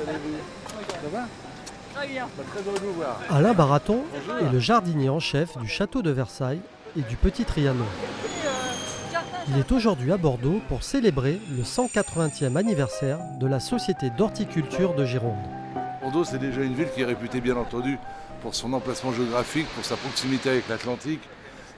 allez-vous? Ça va? Très bien. Très heureux de vous voir. Alain Baraton est le jardinier en chef du château de Versailles et du Petit Trianon. Il est aujourd'hui à Bordeaux pour célébrer le 180e anniversaire de la Société d'horticulture de Gironde. Bordeaux, c'est déjà une ville qui est réputée, bien entendu, pour son emplacement géographique, pour sa proximité avec l'Atlantique.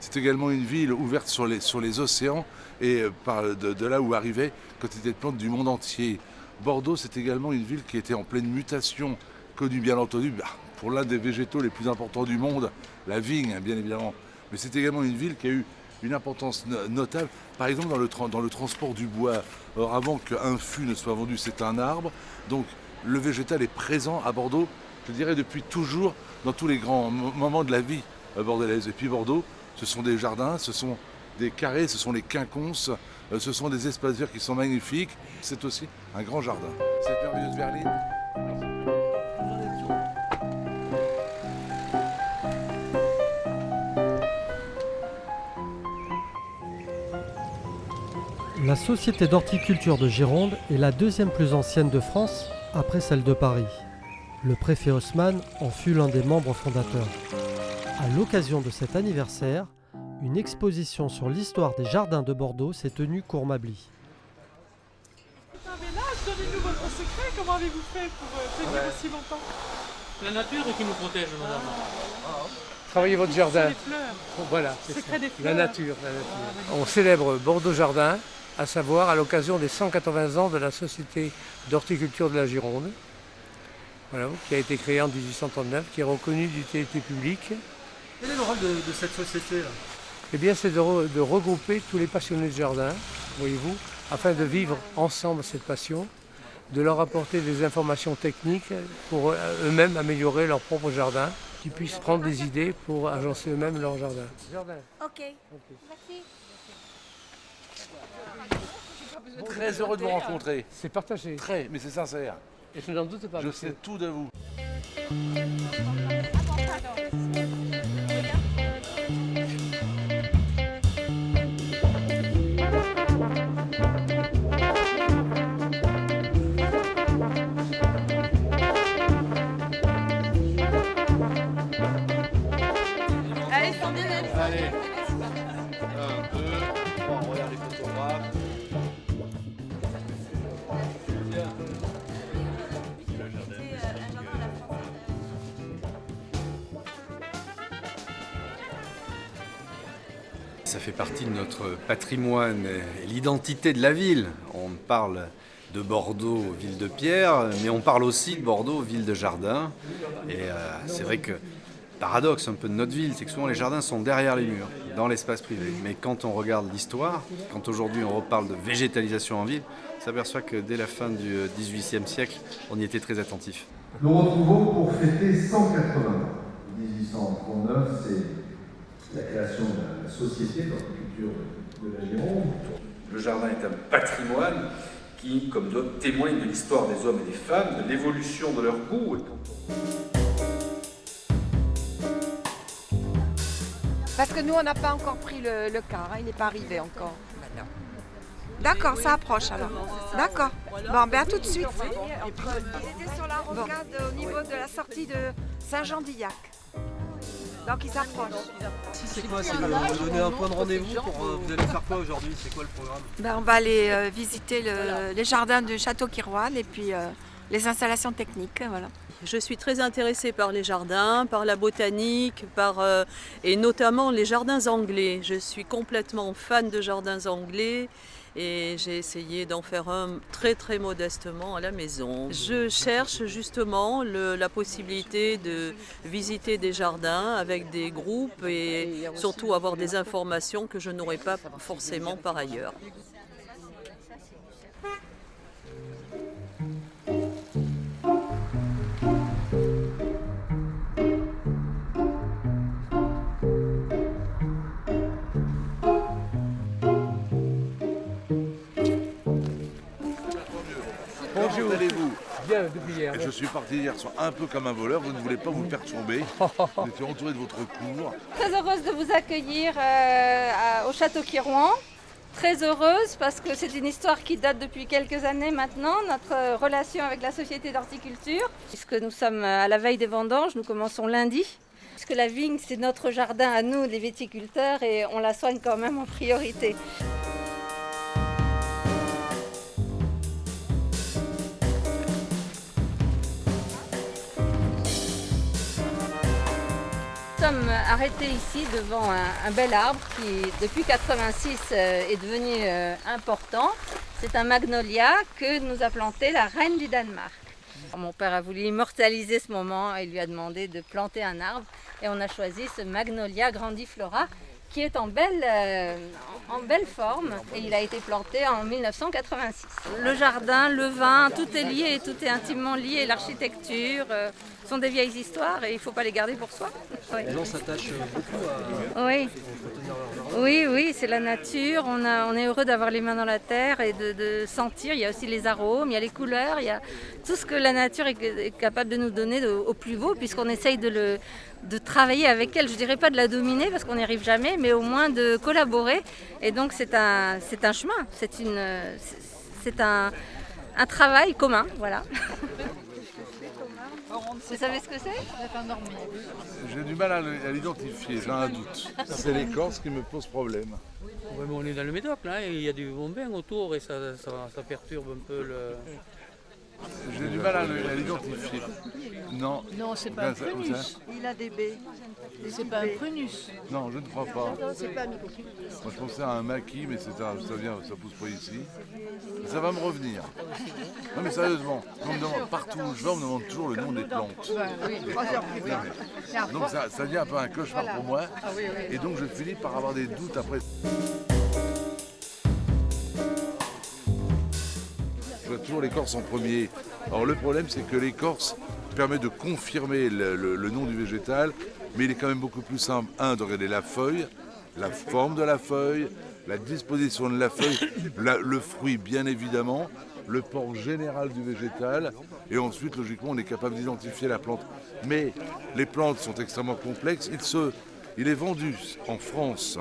C'est également une ville ouverte sur les océans et de là où arrivaient quantité de plantes du monde entier. Bordeaux, c'est également une ville qui était en pleine mutation, connue bien entendu pour l'un des végétaux les plus importants du monde, la vigne, bien évidemment. Mais c'est également une ville qui a eu une importance notable, par exemple dans le transport du bois. Or, avant qu'un fût ne soit vendu, c'est un arbre. Donc le végétal est présent à Bordeaux, je dirais depuis toujours, dans tous les grands moments de la vie bordelaise. Et puis Bordeaux, ce sont des jardins, ce sont des carrés, ce sont les quinconces, ce sont des espaces verts qui sont magnifiques. C'est aussi un grand jardin. Cette merveilleuse verline. La Société d'horticulture de Gironde est la deuxième plus ancienne de France, après celle de Paris. Le préfet Haussmann en fut l'un des membres fondateurs. À l'occasion de cet anniversaire, une exposition sur l'histoire des jardins de Bordeaux s'est tenue court-Mably. Mais là, donnez-nous votre secret, comment avez-vous fait pour tenir aussi longtemps? La nature qui nous protège, madame. Travaillez votre jardin. Les fleurs. Voilà, Le c'est secret ça. des fleurs. La nature. On célèbre Bordeaux Jardin, à savoir à l'occasion des 180 ans de la Société d'horticulture de la Gironde, voilà, qui a été créée en 1839, qui est reconnue d'utilité publique. Quel est le rôle de cette société-là? Eh bien, c'est de regrouper tous les passionnés de jardin, voyez-vous, afin de vivre ensemble cette passion, de leur apporter des informations techniques pour eux-mêmes améliorer leur propre jardin, qu'ils puissent prendre des idées pour agencer eux-mêmes leur jardin. Ok. Merci. Très heureux de vous rencontrer. C'est partagé. Très, mais c'est sincère. Et je n'en doute pas. Je monsieur. sais tout de vous. Allez, sortez là. Allez. 1, 2, 3, on regarde les photographes. Ça fait partie de notre patrimoine et l'identité de la ville. On parle de Bordeaux, ville de pierre, mais on parle aussi de Bordeaux, ville de jardin. Et c'est vrai que le paradoxe un peu de notre ville, c'est que souvent les jardins sont derrière les murs, dans l'espace privé. Mais quand on regarde l'histoire, quand aujourd'hui on reparle de végétalisation en ville, on s'aperçoit que dès la fin du XVIIIe siècle, on y était très attentif. Nous retrouvons pour fêter 180 ans. 1839, c'est la création de la Société d'horticulture de la Gironde. Le jardin est un patrimoine qui, comme d'autres, témoigne de l'histoire des hommes et des femmes, de l'évolution de leur goût. Parce que nous, on n'a pas encore pris le car, hein, il n'est pas arrivé encore. D'accord, ça approche alors. D'accord. Bon, ben à tout de suite. Il était sur la rocade au niveau de la sortie de Saint-Jean-d'Illac. Donc il s'approche. C'est quoi? C'est vous donner un point de rendez-vous pour vous allez faire quoi aujourd'hui? C'est quoi le programme? Ben, on va aller visiter les jardins du Château Quirouane et puis les installations techniques. Voilà. Je suis très intéressée par les jardins, par la botanique, et notamment les jardins anglais. Je suis complètement fan de jardins anglais et j'ai essayé d'en faire un très très modestement à la maison. Je cherche justement la possibilité de visiter des jardins avec des groupes et surtout avoir des informations que je n'aurais pas forcément par ailleurs. Bonjour. Comment allez-vous? Bien, depuis hier. Je suis parti hier soir un peu comme un voleur, vous ne voulez pas vous perturber. Vous étiez entouré de votre cour. Très heureuse de vous accueillir au Château Quirouane. Très heureuse parce que c'est une histoire qui date depuis quelques années maintenant, notre relation avec la Société d'horticulture. Puisque nous sommes à la veille des vendanges, nous commençons lundi. Puisque la vigne, c'est notre jardin à nous, les viticulteurs, et on la soigne quand même en priorité. Nous sommes arrêtés ici devant un bel arbre qui, depuis 1986, est devenu important. C'est un magnolia que nous a planté la reine du Danemark. Mon père a voulu immortaliser ce moment et lui a demandé de planter un arbre. Et on a choisi ce magnolia grandiflora qui est en belle forme. Et il a été planté en 1986. Le jardin, le vin, tout est lié, tout est intimement lié. L'architecture sont des vieilles histoires et il ne faut pas les garder pour soi. Oui. Les gens s'attachent beaucoup à oui. entretenir leur jardin. Oui, c'est la nature. On est heureux d'avoir les mains dans la terre et de sentir. Il y a aussi les arômes, il y a les couleurs, il y a tout ce que la nature est capable de nous donner au plus beau, puisqu'on essaye de travailler avec elle. Je ne dirais pas de la dominer parce qu'on n'y arrive jamais, mais au moins de collaborer. Et donc c'est un chemin, c'est un travail commun, voilà. Vous savez ce que c'est? J'ai du mal à l'identifier, j'ai un doute. C'est l'écorce qui me pose problème. Ouais, mais on est dans le Médoc là, et il y a du bombin autour et ça perturbe un peu le... J'ai du mal à l'identifier. Non. Non, c'est pas un prunus. Il a des baies. C'est pas un prunus. Non, je ne crois pas. Non, c'est pas un micro. Moi, je pensais à un maquis, mais ça pousse pas ici. Ça va me revenir. Non, mais sérieusement, on me demande, partout où je vais, on me demande toujours le nom des plantes. Donc ça devient un peu un cauchemar pour moi. Et donc je finis par avoir des doutes après. Je vois toujours l'écorce en premier. Alors le problème, c'est que l'écorce permet de confirmer le nom du végétal, mais il est quand même beaucoup plus simple, de regarder la feuille, la forme de la feuille, la disposition de la feuille, le fruit bien évidemment, le port général du végétal, et ensuite logiquement on est capable d'identifier la plante. Mais les plantes sont extrêmement complexes. Il est vendu en France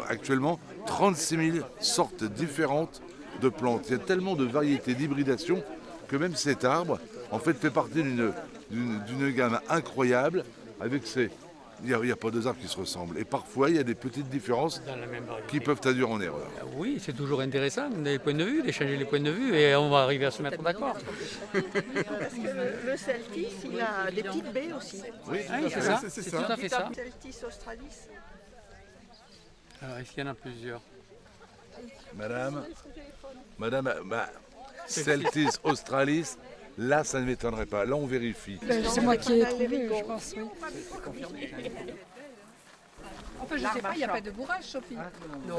actuellement 36 000 sortes différentes de plantes. Il y a tellement de variétés d'hybridation que même cet arbre en fait partie d'une gamme incroyable avec il n'y a pas deux arbres qui se ressemblent. Et parfois, il y a des petites différences qui peuvent induire en erreur. Oui, c'est toujours intéressant, des points de vue, d'échanger les points de vue, et on va arriver à se mettre d'accord. Parce que le Celtis, il a des petites baies aussi. Oui, c'est ça, c'est tout à fait ça. Celtis australis. Alors, est-ce qu'il y en a plusieurs? Madame, Celtis australis, là, ça ne m'étonnerait pas. Là, on vérifie. C'est moi qui ai trouvé, je pense, oui. Enfin, je ne sais pas, il n'y a pas de bourrage, Sophie. Non,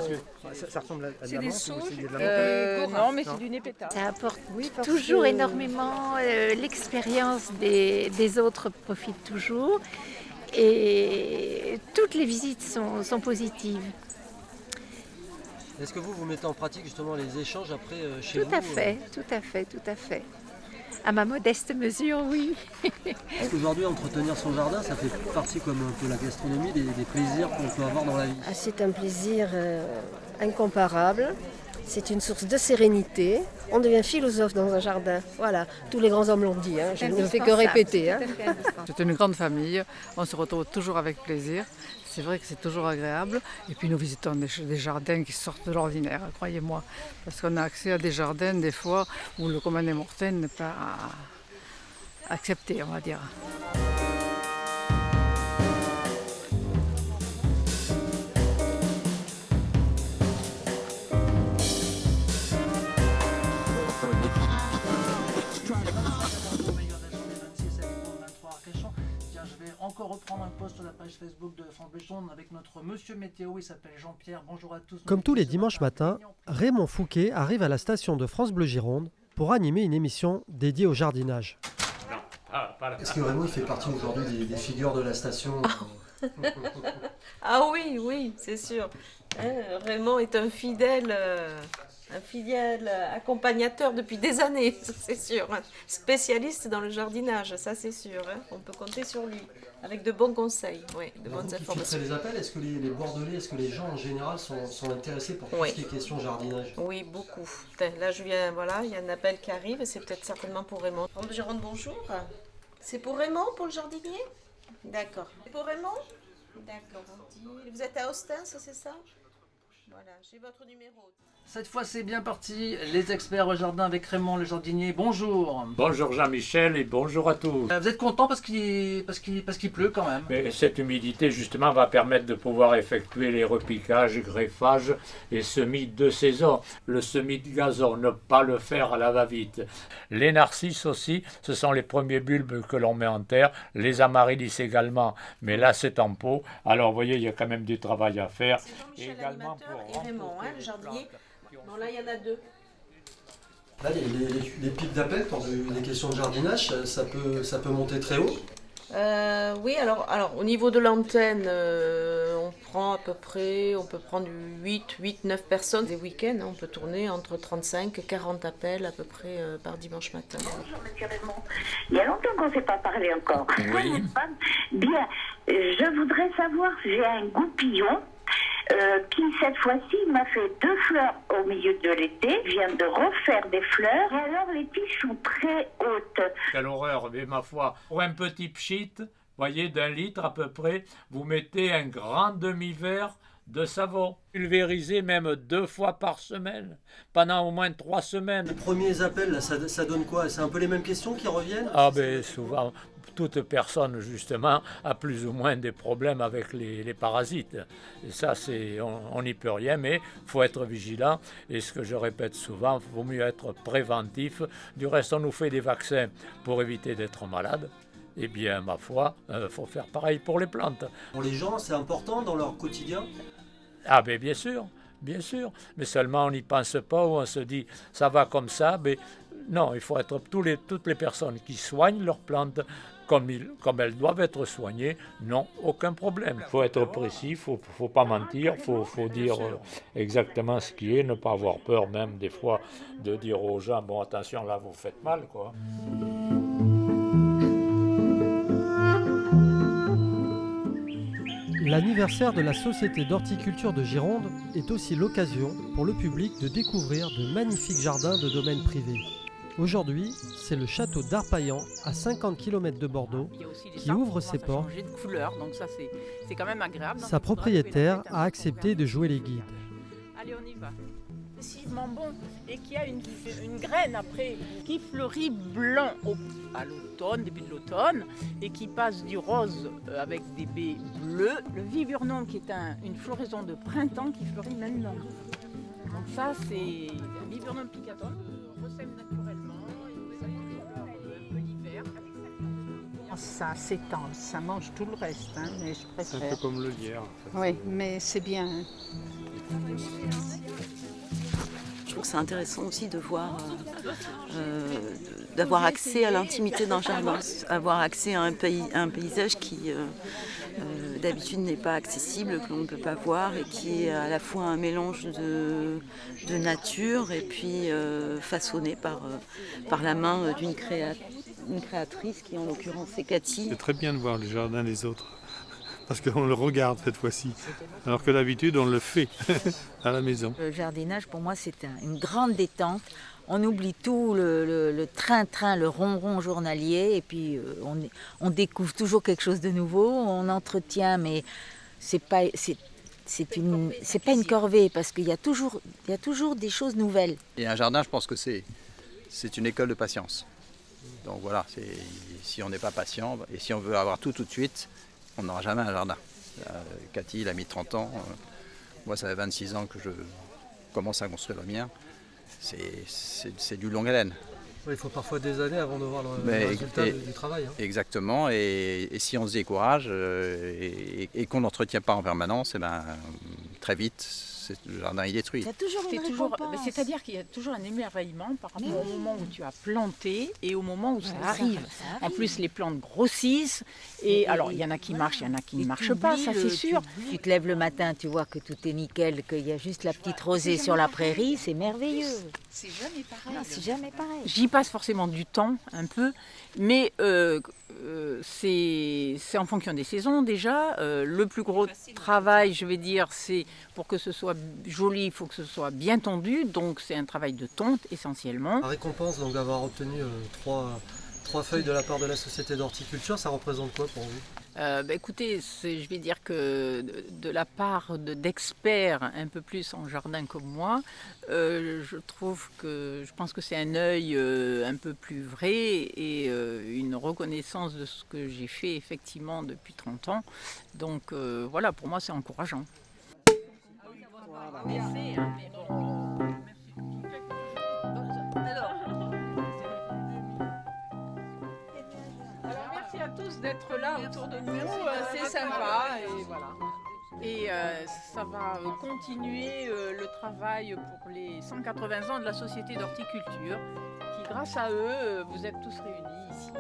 ça ressemble à de la menthe ou c'est de la menthe? Non, mais c'est du népéta. Ça apporte toujours énormément, l'expérience des autres profite toujours et toutes les visites sont positives. Est-ce que vous mettez en pratique justement les échanges après chez vous? Tout à fait. À ma modeste mesure, oui. Est-ce qu'aujourd'hui, entretenir son jardin, ça fait partie comme un peu la gastronomie, des plaisirs qu'on peut avoir dans la vie? C'est un plaisir incomparable. C'est une source de sérénité. On devient philosophe dans un jardin. Voilà, tous les grands hommes l'ont dit, je ne fais que répéter. C'est une grande famille, on se retrouve toujours avec plaisir. C'est vrai que c'est toujours agréable. Et puis nous visitons des jardins qui sortent de l'ordinaire, croyez-moi. Parce qu'on a accès à des jardins, des fois, où le commun des mortels n'est pas accepté, on va dire. Encore reprendre un post sur la page Facebook de France Bleu Gironde avec notre monsieur météo, il s'appelle Jean-Pierre. Bonjour à tous. Comme tous les dimanches matins, Raymond Fouquet arrive à la station de France Bleu Gironde pour animer une émission dédiée au jardinage. Est-ce que Raymond fait partie aujourd'hui des figures de la station? Ah oui, c'est sûr. Raymond est un fidèle Un fidèle accompagnateur depuis des années, ça c'est sûr. Spécialiste dans le jardinage, ça c'est sûr. On peut compter sur lui, avec de bons conseils, de bonnes informations. Les appels, est-ce que les Bordelais, est-ce que les gens en général sont intéressés pour tout ce qui est question jardinage? Oui, beaucoup. Là, je viens, voilà, il y a un appel qui arrive, c'est peut-être certainement pour Raymond. Jérôme, bonjour. C'est pour Raymond, pour le jardinier? D'accord. C'est pour Raymond? D'accord. Vous êtes à Ostens, c'est ça? Voilà, j'ai votre numéro. Cette fois c'est bien parti, les experts au jardin avec Raymond le jardinier, bonjour. Bonjour Jean-Michel et bonjour à tous. Vous êtes content parce qu'il pleut quand même? Mais cette humidité justement va permettre de pouvoir effectuer les repiquages, greffages et semis de saison. Le semis de gazon, ne pas le faire à la va-vite. Les narcisses aussi, ce sont les premiers bulbes que l'on met en terre, les amaryllis également, mais là c'est en pot. Alors vous voyez, il y a quand même du travail à faire. C'est Jean-Michel l'animateur et Raymond, le jardinier. Bon, là, il y en a deux. Là, les pics d'appel pour des questions de jardinage, ça peut monter très haut. Oui, alors au niveau de l'antenne, on prend à peu près, on peut prendre 8-9 personnes des week-ends. On peut tourner entre 35 et 40 appels à peu près par dimanche matin. Bonjour, monsieur Raymond. Il y a longtemps qu'on ne s'est pas parlé encore. Oui. Bien, je voudrais savoir si j'ai un goupillon qui cette fois-ci m'a fait 2 fleurs au milieu de l'été, vient de refaire des fleurs, et alors les tiges sont très hautes. Quelle horreur, mais ma foi, pour un petit pchit, voyez, d'1 litre à peu près, vous mettez un grand demi-verre de savon. Pulvérisez même 2 fois par semaine, pendant au moins 3 semaines. Les premiers appels, là, ça donne quoi? C'est un peu les mêmes questions qui reviennent? Ah ben souvent, toute personne justement a plus ou moins des problèmes avec les parasites. Et ça, on n'y peut rien, mais il faut être vigilant. Et ce que je répète souvent, il vaut mieux être préventif. Du reste, on nous fait des vaccins pour éviter d'être malade. Eh bien, ma foi, faut faire pareil pour les plantes. Pour les gens, c'est important dans leur quotidien? Ah ben bien sûr, mais seulement on n'y pense pas ou on se dit ça va comme ça. Mais non, il faut être toutes les personnes qui soignent leurs plantes comme elles doivent être soignées, non, aucun problème. Il faut être précis, il ne faut pas mentir, il faut dire exactement ce qui est, ne pas avoir peur même des fois de dire aux gens, bon attention là vous faites mal quoi. L'anniversaire de la Société d'horticulture de Gironde est aussi l'occasion pour le public de découvrir de magnifiques jardins de domaine privé. Aujourd'hui, c'est le château d'Arpaillan, à 50 km de Bordeaux, qui ouvre ses portes. De couleur, donc ça c'est quand même agréable. Sa propriétaire a accepté de jouer les guides. Allez, on y va. Excessivement bon et qui a une graine après qui fleurit blanc à l'automne, début de l'automne, et qui passe du rose avec des baies bleues. Le viburnum qui est une floraison de printemps qui fleurit maintenant. Donc ça c'est un viburnum picatum recème naturellement et l'hiver. Ça s'étend, ça mange tout le reste, hein, mais je préfère. C'est un peu comme le lierre. Oui, mais c'est bien. Je trouve que c'est intéressant aussi de voir, d'avoir accès à l'intimité d'un jardin, avoir accès à un paysage qui d'habitude n'est pas accessible, que l'on ne peut pas voir et qui est à la fois un mélange de nature et puis façonné par la main d'une créatrice qui en l'occurrence est Cathy. C'est très bien de voir le jardin des autres. Parce qu'on le regarde cette fois-ci, alors que d'habitude on le fait à la maison. Le jardinage pour moi c'est une grande détente, on oublie tout le train-train, le ronron journalier et puis on découvre toujours quelque chose de nouveau, on entretient mais c'est pas une corvée parce qu'il y a toujours des choses nouvelles. Et un jardin je pense que c'est une école de patience. Donc voilà, si on n'est pas patient et si on veut avoir tout de suite, on n'aura jamais un jardin. Cathy, il a mis 30 ans. Moi, ça fait 26 ans que je commence à construire le mien. C'est du longue haleine. Il faut parfois des années avant de voir le résultat du travail. Hein. Exactement. Et si on se décourage et qu'on n'entretient pas en permanence, très vite, le jardin est détruit. C'est-à-dire qu'il y a toujours un émerveillement par rapport au moment où tu as planté et au moment où ça arrive. En plus, les plantes grossissent. Et alors, il y en a qui marchent, il y en a qui ne marchent pas, ça c'est sûr. Tu te lèves le matin, tu vois que tout est nickel, qu'il y a juste la petite rosée sur la prairie, c'est merveilleux. C'est jamais pareil. Non, c'est jamais pareil. J'y passe forcément du temps, un peu, mais c'est en fonction des saisons déjà. Le plus gros travail, je vais dire, c'est pour que ce soit joli, il faut que ce soit bien tondu, donc c'est un travail de tonte essentiellement. La récompense donc d'avoir obtenu 3 feuilles de la part de la Société d'horticulture, ça représente quoi pour vous ? Écoutez, je vais dire que de la part d'experts un peu plus en jardin comme moi, je pense que c'est un œil un peu plus vrai et une reconnaissance de ce que j'ai fait effectivement depuis 30 ans. Donc voilà, pour moi c'est encourageant. Merci à tous d'être là autour de nous, c'est sympa et voilà. Et ça va continuer le travail pour les 180 ans de la Société d'horticulture qui, grâce à eux, vous êtes tous réunis ici.